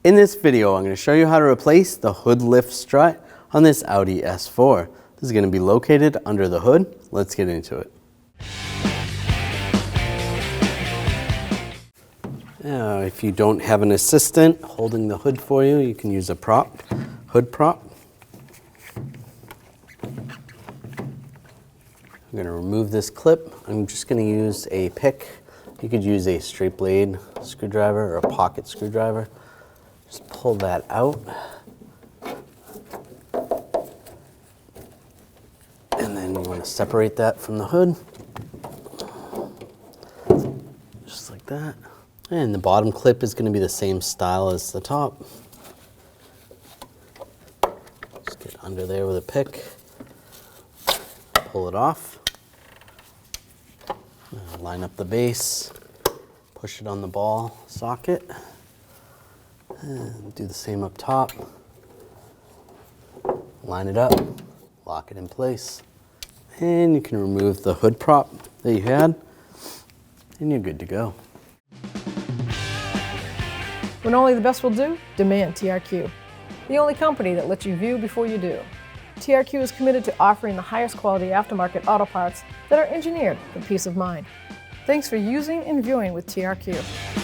In this video, I'm going to show you how to replace the hood lift strut on this Audi S4. This is going to be located under the hood. Let's get into it. Now, if you don't have an assistant holding the hood for you, you can use a prop, hood prop. I'm going to remove this clip. I'm just going to use a pick. You could use a straight blade screwdriver or a pocket screwdriver. Just pull that out. And then you want to separate that from the hood. Just like that. And the bottom clip is going to be the same style as the top. Just get under there with a pick. Pull it off. Line up the base. Push it on the ball socket. And do the same up top. Line it up, lock it in place. And you can remove the hood prop that you had, and you're good to go. When only the best will do, demand TRQ. The only company that lets you view before you do. TRQ is committed to offering the highest quality aftermarket auto parts that are engineered for peace of mind. Thanks for using and viewing with TRQ.